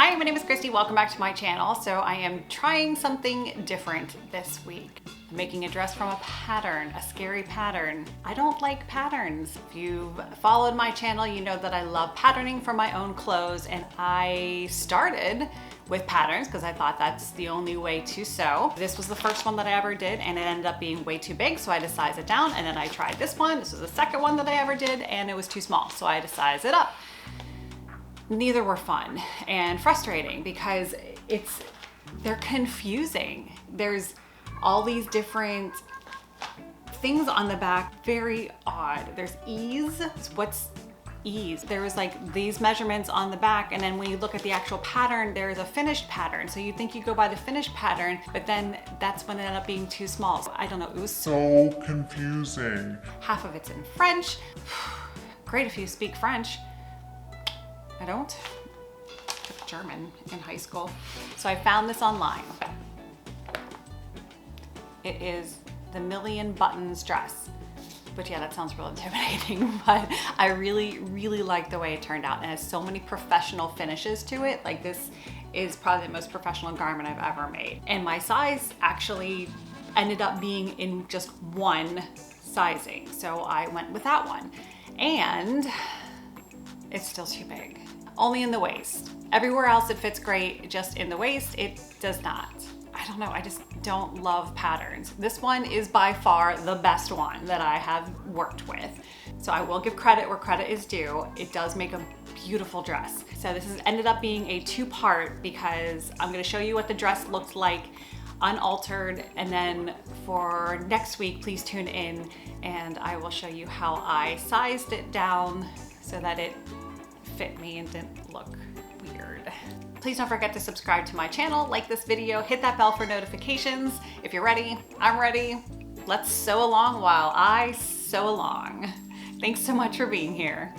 Hi, my name is Christy. Welcome back to my channel. So I am trying something different this week. I'm making a dress from a pattern, a scary pattern. I don't like patterns. If you've followed my channel, you know that I love patterning for my own clothes, and I started with patterns because I thought that's the only way to sew. This was the first one that I ever did, and it ended up being way too big, so I had to size it down. And then I tried this one. This was the second one that I ever did, and it was too small, so I had to size it up. Neither were fun and frustrating because they're confusing. There's all these different things on the back, very odd. There's ease. What's ease? There was like these measurements on the back, and then when you look at the actual pattern, there's a finished pattern. So you think you go by the finished pattern, but then that's when it ended up being too small. So I don't know, it was so confusing. Half of it's in French. Great if you speak French. I don't. I took German in high school. So I found this online. It is the Million Buttons dress. But yeah, that sounds real intimidating, but I really, really like the way it turned out. And it has so many professional finishes to it. Like, this is probably the most professional garment I've ever made. And my size actually ended up being in just one sizing. So I went with that one. And it's still too big. Only in the waist. Everywhere else it fits great, just in the waist it does not. I don't know, I just don't love patterns. This one is by far the best one that I have worked with. So I will give credit where credit is due. It does make a beautiful dress. So this has ended up being a two-part because I'm gonna show you what the dress looked like unaltered, and then for next week, please tune in and I will show you how I sized it down so that it fit me and didn't look weird. Please don't forget to subscribe to my channel, like this video, hit that bell for notifications. If you're ready, I'm ready. Let's sew along while I sew along. Thanks so much for being here.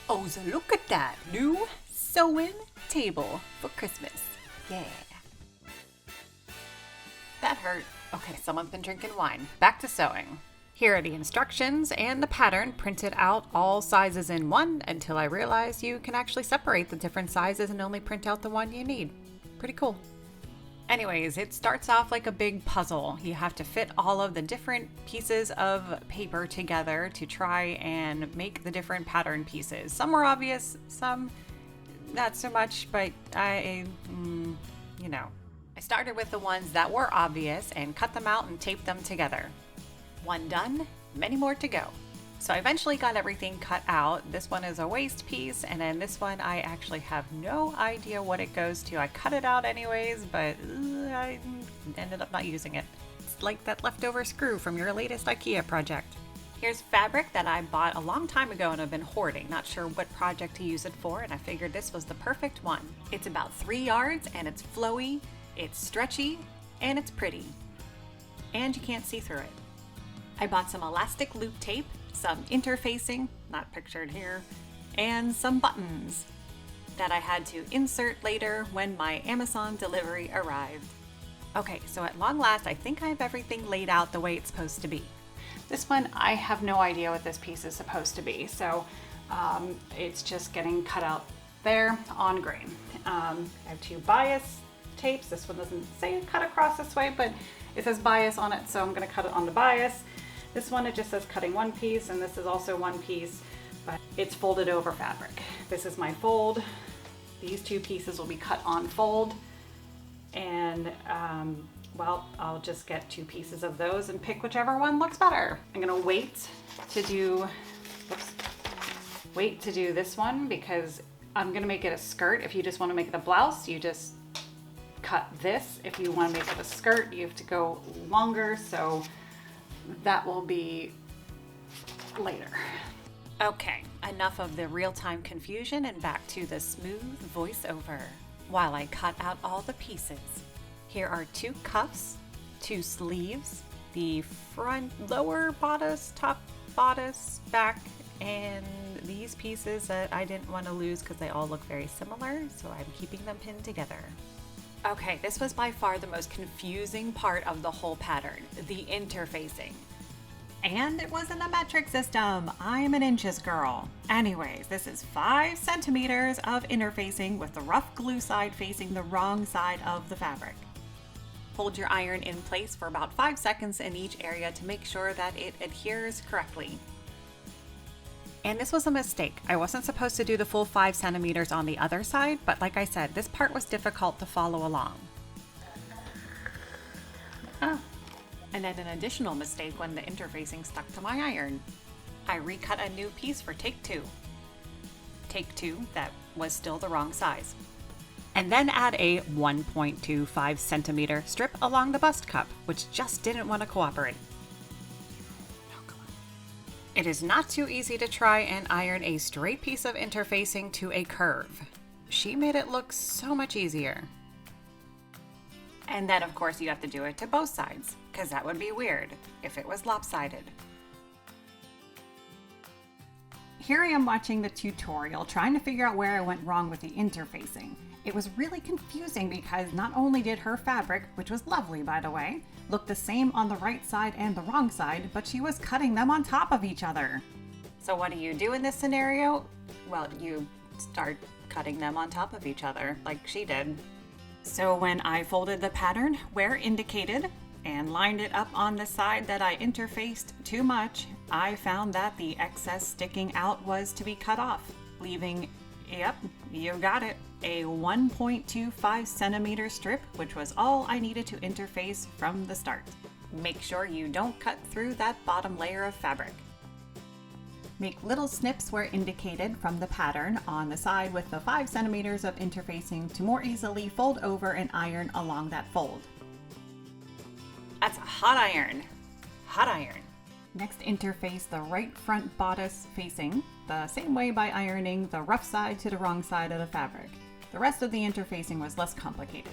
Oh, so look at that new sewing table for Christmas. Yeah. That hurt. Okay, someone's been drinking wine. Back to sewing. Here are the instructions and the pattern printed out all sizes in one until I realized you can actually separate the different sizes and only print out the one you need. Pretty cool. Anyways, it starts off like a big puzzle. You have to fit all of the different pieces of paper together to try and make the different pattern pieces. Some were obvious, some not so much, but you know. I started with the ones that were obvious and cut them out and taped them together. One done, many more to go. So I eventually got everything cut out. This one is a waist piece, and then this one I actually have no idea what it goes to. I cut it out anyways, but I ended up not using it. It's like that leftover screw from your latest IKEA project. Here's fabric that I bought a long time ago and have been hoarding. Not sure what project to use it for, and I figured this was the perfect one. It's about 3 yards and it's flowy. It's stretchy and it's pretty, and you can't see through it. I bought some elastic loop tape, some interfacing, not pictured here, and some buttons that I had to insert later when my Amazon delivery arrived. Okay, so at long last, I think I have everything laid out the way it's supposed to be. This one, I have no idea what this piece is supposed to be, so it's just getting cut out there on grain. I have 2 bias tapes. This one doesn't say cut across this way, but it says bias on it, so I'm going to cut it on the bias. This one, it just says cutting one piece, and this is also one piece, but it's folded over fabric. This is my fold. These 2 pieces will be cut on fold, and well, I'll just get 2 pieces of those and pick whichever one looks better. I'm going to wait to do this one because I'm going to make it a skirt. If you just want to make it a blouse, you just cut this. If you want to make it a skirt, you have to go longer, so that will be later. Okay, enough of the real-time confusion and back to the smooth voiceover while I cut out all the pieces. Here are 2 cuffs, 2 sleeves, the front lower bodice, top bodice, back, and these pieces that I didn't want to lose because they all look very similar, so I'm keeping them pinned together. Okay, this was by far the most confusing part of the whole pattern, the interfacing. And it wasn't a metric system. I am an inches girl. Anyways, this is 5 centimeters of interfacing with the rough glue side facing the wrong side of the fabric. Hold your iron in place for about 5 seconds in each area to make sure that it adheres correctly. And this was a mistake. I wasn't supposed to do the full 5 centimeters on the other side, but like I said, this part was difficult to follow along. And then an additional mistake when the interfacing stuck to my iron. I recut a new piece for take 2. Take 2 that was still the wrong size. And then add a 1.25 centimeter strip along the bust cup, which just didn't want to cooperate. It is not too easy to try and iron a straight piece of interfacing to a curve. She made it look so much easier. And then of course you have to do it to both sides, because that would be weird if it was lopsided. Here I am watching the tutorial, trying to figure out where I went wrong with the interfacing. It was really confusing because not only did her fabric, which was lovely by the way, look the same on the right side and the wrong side, but she was cutting them on top of each other. So what do you do in this scenario? Well, you start cutting them on top of each other, like she did. So when I folded the pattern where indicated and lined it up on the side that I interfaced too much, I found that the excess sticking out was to be cut off, leaving, yep, you got it, a 1.25 centimeter strip, which was all I needed to interface from the start. Make sure you don't cut through that bottom layer of fabric. Make little snips where indicated from the pattern on the side with the 5 centimeters of interfacing to more easily fold over and iron along that fold. That's a hot iron. Hot iron. Next, interface the right front bodice facing the same way by ironing the rough side to the wrong side of the fabric. The rest of the interfacing was less complicated.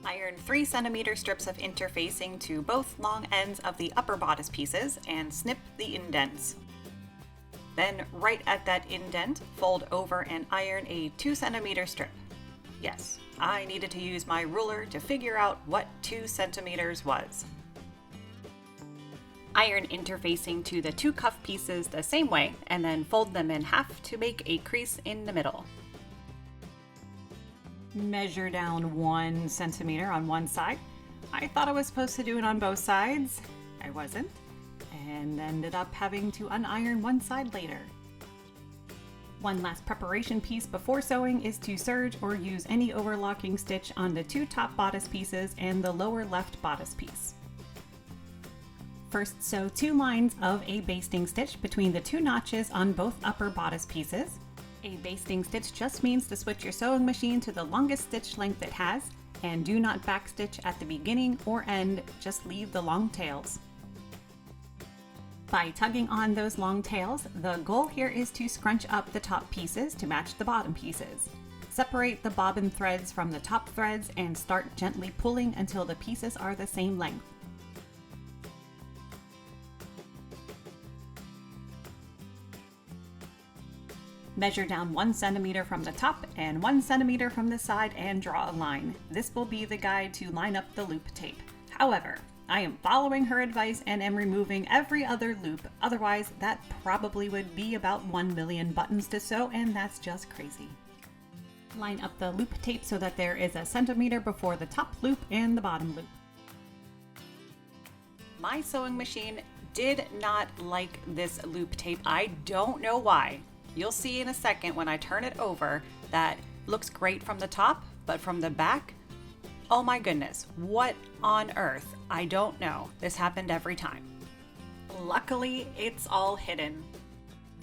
Iron 3 centimeter strips of interfacing to both long ends of the upper bodice pieces and snip the indents. Then, right at that indent, fold over and iron a 2 centimeter strip. Yes, I needed to use my ruler to figure out what 2 centimeters was. Iron interfacing to the 2 cuff pieces the same way, and then fold them in half to make a crease in the middle. Measure down 1 centimeter on one side. I thought I was supposed to do it on both sides. I wasn't, and ended up having to uniron one side later. One last preparation piece before sewing is to serge or use any overlocking stitch on the 2 top bodice pieces and the lower left bodice piece. First, sew 2 lines of a basting stitch between the 2 notches on both upper bodice pieces. A basting stitch just means to switch your sewing machine to the longest stitch length it has, and do not backstitch at the beginning or end, just leave the long tails. By tugging on those long tails, the goal here is to scrunch up the top pieces to match the bottom pieces. Separate the bobbin threads from the top threads and start gently pulling until the pieces are the same length. Measure down 1 centimeter from the top and 1 centimeter from the side and draw a line. This will be the guide to line up the loop tape. However, I am following her advice and am removing every other loop, otherwise that probably would be about 1 million buttons to sew, and that's just crazy. Line up the loop tape so that there is a centimeter before the top loop and the bottom loop. My sewing machine did not like this loop tape. I don't know why. You'll see in a second when I turn it over that looks great from the top, but from the back, oh my goodness, what on earth? I don't know. This happened every time. Luckily, it's all hidden.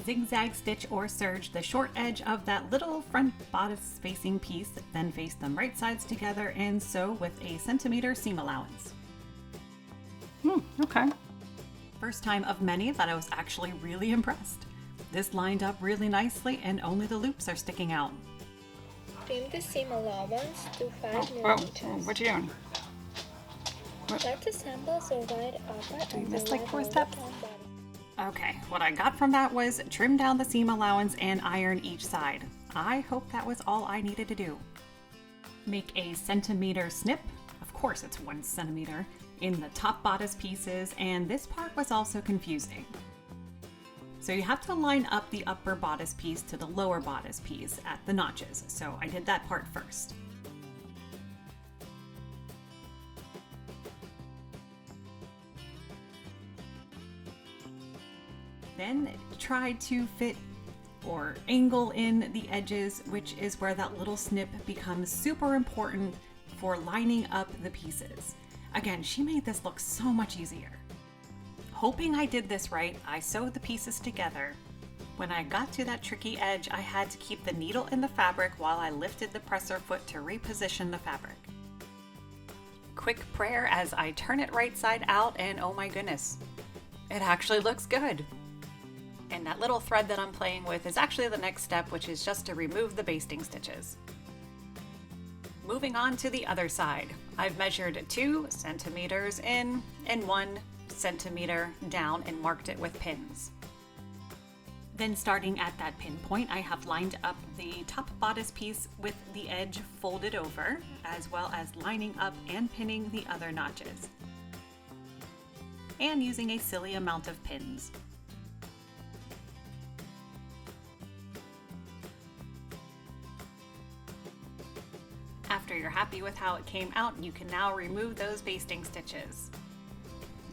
Zigzag stitch or serge the short edge of that little front bodice facing piece, then face them right sides together and sew with a centimeter seam allowance. Okay. First time of many that I was actually really impressed. This lined up really nicely and only the loops are sticking out. Trim the seam allowance to 5 millimeters. What you doing? Let's assemble the right upper and the missed like left 4 lower steps. bottom. Okay, what I got from that was trim down the seam allowance and iron each side. I hope that was all I needed to do. Make a centimeter snip, of course it's 1 centimeter, in the top bodice pieces, and this part was also confusing. So you have to line up the upper bodice piece to the lower bodice piece at the notches, so I did that part first. Then try to fit or angle in the edges, which is where that little snip becomes super important for lining up the pieces. Again, she made this look so much easier. Hoping I did this right, I sewed the pieces together. When I got to that tricky edge, I had to keep the needle in the fabric while I lifted the presser foot to reposition the fabric. Quick prayer as I turn it right side out, and oh my goodness, it actually looks good. And that little thread that I'm playing with is actually the next step, which is just to remove the basting stitches. Moving on to the other side. I've measured 2 centimeters in and 1 centimeter down and marked it with pins. Then starting at that pin point, I have lined up the top bodice piece with the edge folded over, as well as lining up and pinning the other notches. And using a silly amount of pins. After you're happy with how it came out, you can now remove those basting stitches.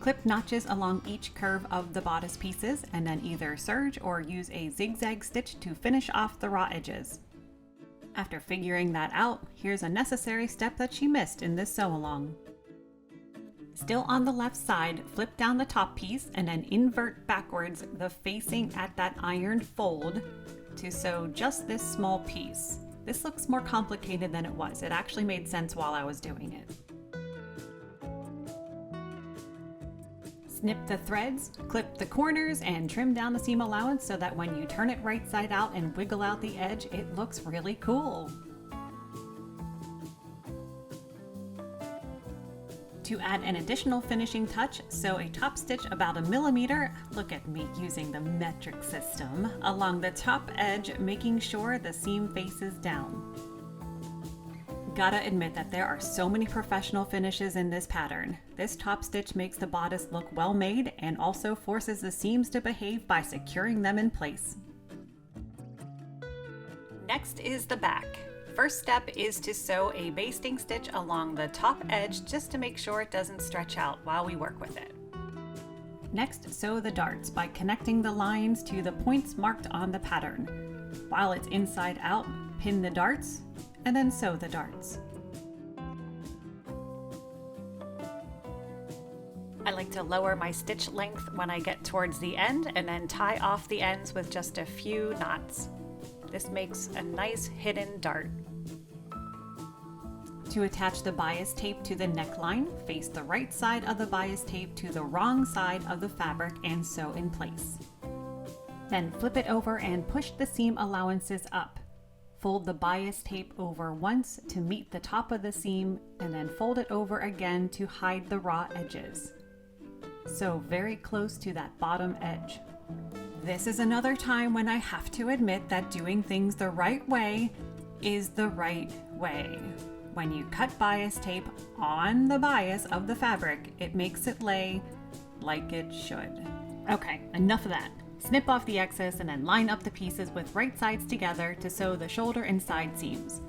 Clip notches along each curve of the bodice pieces and then either serge or use a zigzag stitch to finish off the raw edges. After figuring that out, here's a necessary step that she missed in this sew along. Still on the left side, flip down the top piece and then invert backwards the facing at that ironed fold to sew just this small piece. This looks more complicated than it was. It actually made sense while I was doing it. Snip the threads, clip the corners, and trim down the seam allowance so that when you turn it right side out and wiggle out the edge, it looks really cool. To add an additional finishing touch, sew a top stitch about 1 millimeter, look at me using the metric system, along the top edge, making sure the seam faces down. Gotta admit that there are so many professional finishes in this pattern. This top stitch makes the bodice look well made and also forces the seams to behave by securing them in place. Next is the back. First step is to sew a basting stitch along the top edge just to make sure it doesn't stretch out while we work with it. Next, sew the darts by connecting the lines to the points marked on the pattern. While it's inside out, pin the darts and then sew the darts. I like to lower my stitch length when I get towards the end and then tie off the ends with just a few knots. This makes a nice hidden dart. To attach the bias tape to the neckline, face the right side of the bias tape to the wrong side of the fabric and sew in place. Then flip it over and push the seam allowances up. Fold the bias tape over once to meet the top of the seam and then fold it over again to hide the raw edges. Sew very close to that bottom edge. This is another time when I have to admit that doing things the right way is the right way. When you cut bias tape on the bias of the fabric, it makes it lay like it should. Okay, enough of that. Snip off the excess and then line up the pieces with right sides together to sew the shoulder and side seams.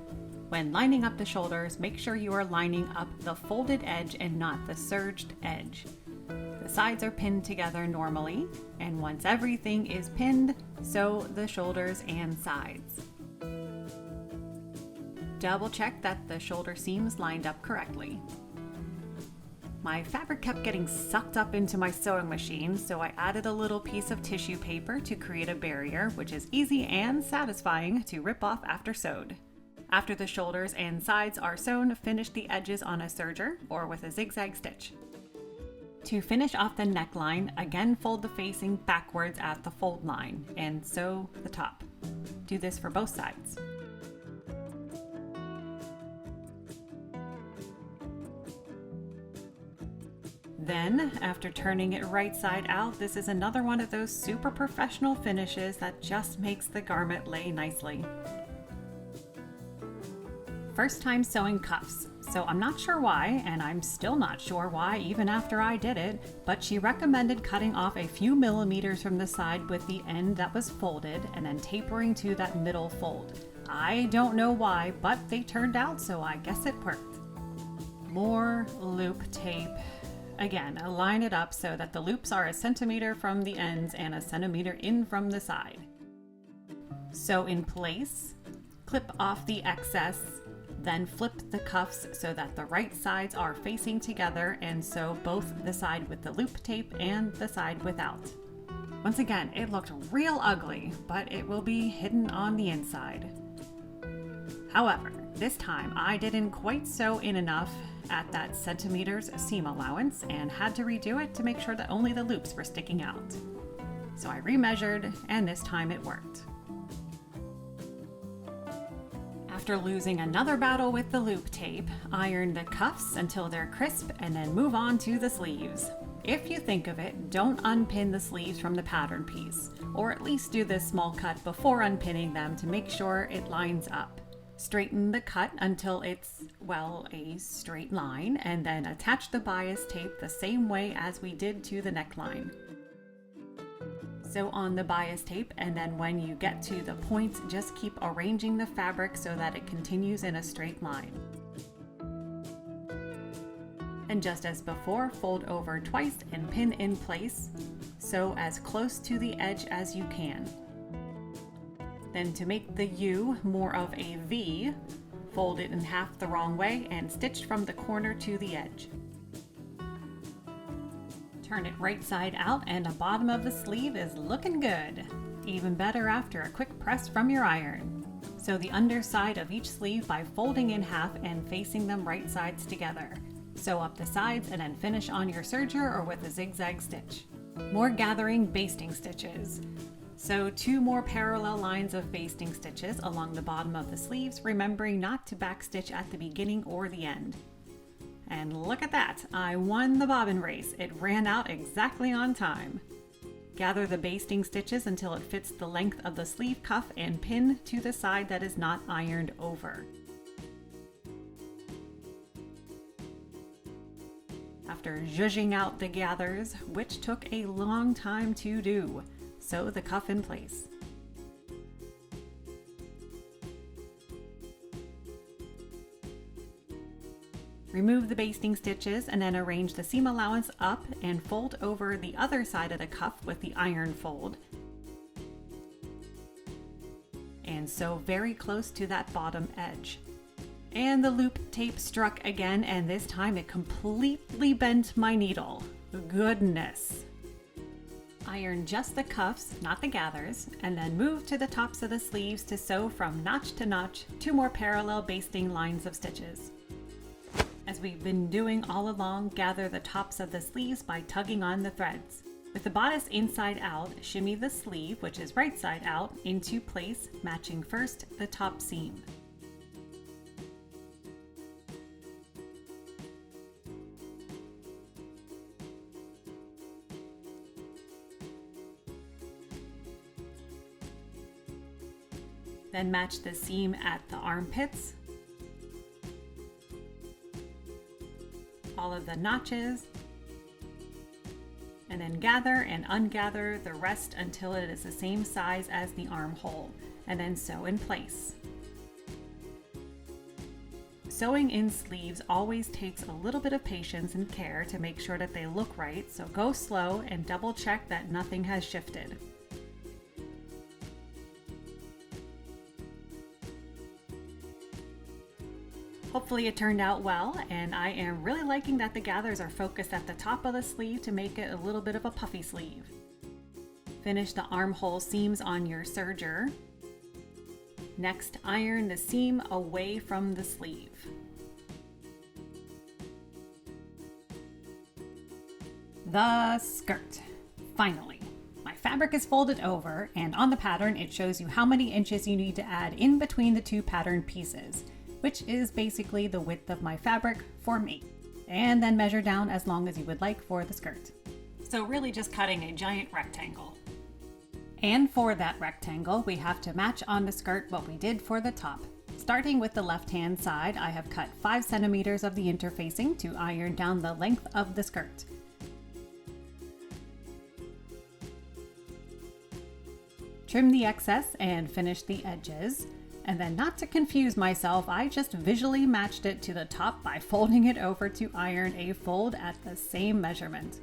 When lining up the shoulders, make sure you are lining up the folded edge and not the serged edge. The sides are pinned together normally, and once everything is pinned, sew the shoulders and sides. Double check that the shoulder seams lined up correctly. My fabric kept getting sucked up into my sewing machine, so I added a little piece of tissue paper to create a barrier, which is easy and satisfying to rip off after sewed. After the shoulders and sides are sewn, finish the edges on a serger or with a zigzag stitch. To finish off the neckline, again fold the facing backwards at the fold line and sew the top. Do this for both sides. Then, after turning it right side out, this is another one of those super professional finishes that just makes the garment lay nicely. first time sewing cuffs, so I'm not sure why, and I'm still not sure why even after I did it, but she recommended cutting off a few millimeters from the side with the end that was folded and then tapering to that middle fold. I don't know why, but they turned out, so I guess it worked. More loop tape. Again, line it up so that the loops are a centimeter from the ends and a centimeter in from the side. Sew in place, clip off the excess, then flip the cuffs so that the right sides are facing together and sew both the side with the loop tape and the side without. Once again, it looked real ugly, but it will be hidden on the inside. However, this time I didn't quite sew in enough at that centimeters seam allowance and had to redo it to make sure that only the loops were sticking out. So I remeasured, and this time it worked. After losing another battle with the loop tape, iron the cuffs until they're crisp and then move on to the sleeves. If you think of it, don't unpin the sleeves from the pattern piece, or at least do this small cut before unpinning them to make sure it lines up. Straighten the cut until it's, well, a straight line, and then attach the bias tape the same way as we did to the neckline. Sew on the bias tape, and then when you get to the points, just keep arranging the fabric so that it continues in a straight line. And just as before, fold over twice and pin in place. Sew as close to the edge as you can. Then to make the U more of a V, fold it in half the wrong way and stitch from the corner to the edge. Turn it right side out and the bottom of the sleeve is looking good. Even better after a quick press from your iron. Sew the underside of each sleeve by folding in half and facing them right sides together. Sew up the sides and then finish on your serger or with a zigzag stitch. More gathering basting stitches. Sew 2 more parallel lines of basting stitches along the bottom of the sleeves, remembering not to backstitch at the beginning or the end. And look at that, I won the bobbin race. It ran out exactly on time. Gather the basting stitches until it fits the length of the sleeve cuff and pin to the side that is not ironed over. After zhuzhing out the gathers, which took a long time to do, sew the cuff in place. Remove the basting stitches and then arrange the seam allowance up and fold over the other side of the cuff with the iron fold. And sew very close to that bottom edge. And the loop tape struck again, and this time it completely bent my needle. Goodness. Iron just the cuffs, not the gathers, and then move to the tops of the sleeves to sew from notch to notch 2 more parallel basting lines of stitches. As we've been doing all along, gather the tops of the sleeves by tugging on the threads. With the bodice inside out, shimmy the sleeve, which is right side out, into place, matching first the top seam. Then match the seam at the armpits, all of the notches, and then gather and ungather the rest until it is the same size as the armhole, and then sew in place. Sewing in sleeves always takes a little bit of patience and care to make sure that they look right, so go slow and double check that nothing has shifted. Hopefully it turned out well, and I am really liking that the gathers are focused at the top of the sleeve to make it a little bit of a puffy sleeve. Finish the armhole seams on your serger. Next, iron the seam away from the sleeve. The skirt. Finally. My fabric is folded over, and on the pattern it shows you how many inches you need to add in between the 2 pattern pieces, which is basically the width of my fabric for me, and then measure down as long as you would like for the skirt. So really just cutting a giant rectangle. And for that rectangle, we have to match on the skirt what we did for the top. Starting with the left-hand side, I have cut 5 centimeters of the interfacing to iron down the length of the skirt. Trim the excess and finish the edges. And then, not to confuse myself, I just visually matched it to the top by folding it over to iron a fold at the same measurement.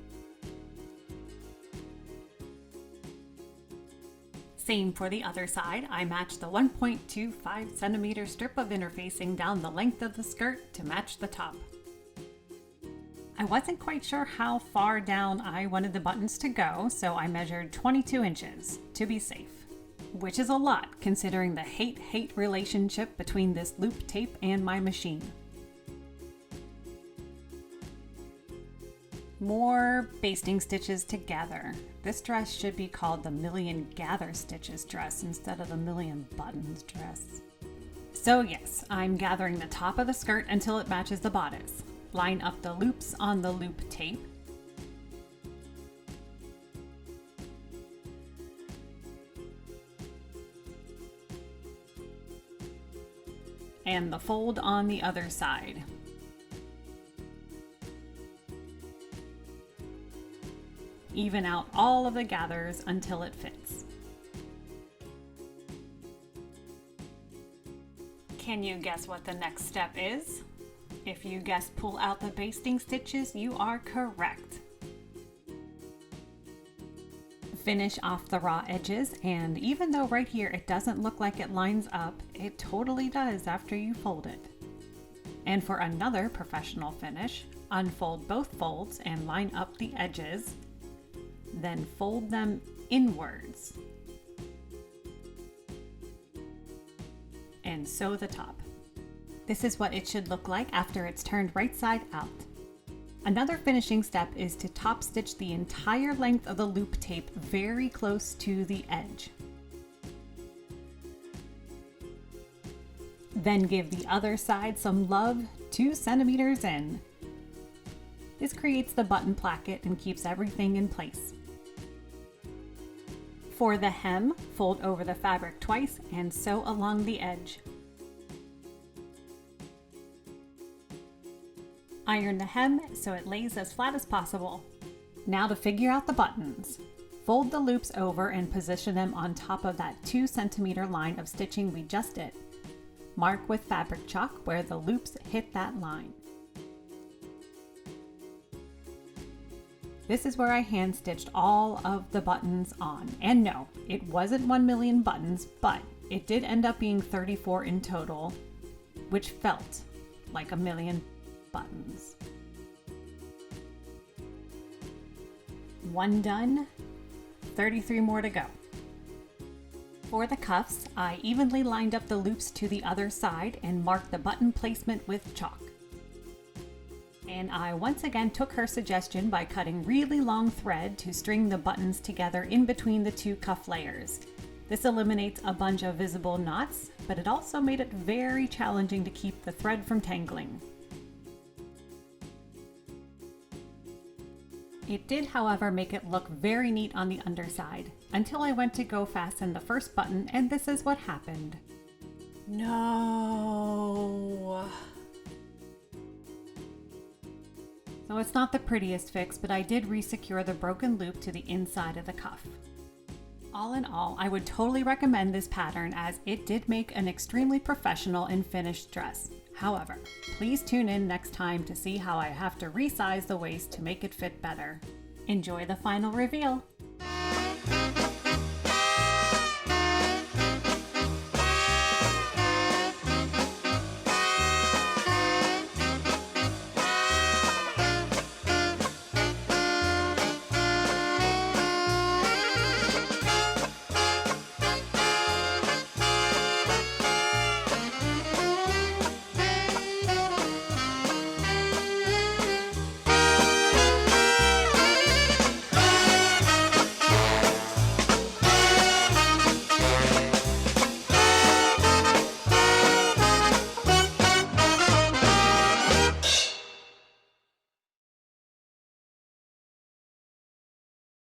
Same for the other side. I matched the 1.25 centimeter strip of interfacing down the length of the skirt to match the top. I wasn't quite sure how far down I wanted the buttons to go, so I measured 22 inches to be safe. Which is a lot, considering the hate-hate relationship between this loop tape and my machine. More basting stitches to gather. This dress should be called the Million Gather Stitches dress instead of the Million Buttons dress. So yes, I'm gathering the top of the skirt until it matches the bodice. Line up the loops on the loop tape. And the fold on the other side. Even out all of the gathers until it fits. Can you guess what the next step is? If you guessed pull out the basting stitches, you are correct. Finish off the raw edges, and even though right here it doesn't look like it lines up, it totally does after you fold it. And for another professional finish, unfold both folds and line up the edges, then fold them inwards and sew the top. This is what it should look like after it's turned right side out. Another finishing step is to top stitch the entire length of the loop tape very close to the edge. Then give the other side some love 2 centimeters in. This creates the button placket and keeps everything in place. For the hem, fold over the fabric twice and sew along the edge. Iron the hem so it lays as flat as possible. Now to figure out the buttons. Fold the loops over and position them on top of that 2 centimeter line of stitching we just did. Mark with fabric chalk where the loops hit that line. This is where I hand stitched all of the buttons on. And no, it wasn't 1 million buttons, but it did end up being 34 in total, which felt like 1 million buttons. 1 done, 33 more to go. For the cuffs, I evenly lined up the loops to the other side and marked the button placement with chalk. And I once again took her suggestion by cutting really long thread to string the buttons together in between the 2 cuff layers. This eliminates a bunch of visible knots, but it also made it very challenging to keep the thread from tangling. It did, however, make it look very neat on the underside, until I went to go fasten the first button, and this is what happened. No. So it's not the prettiest fix, but I did re-secure the broken loop to the inside of the cuff. All in all, I would totally recommend this pattern as it did make an extremely professional and finished dress. However, please tune in next time to see how I have to resize the waist to make it fit better. Enjoy the final reveal!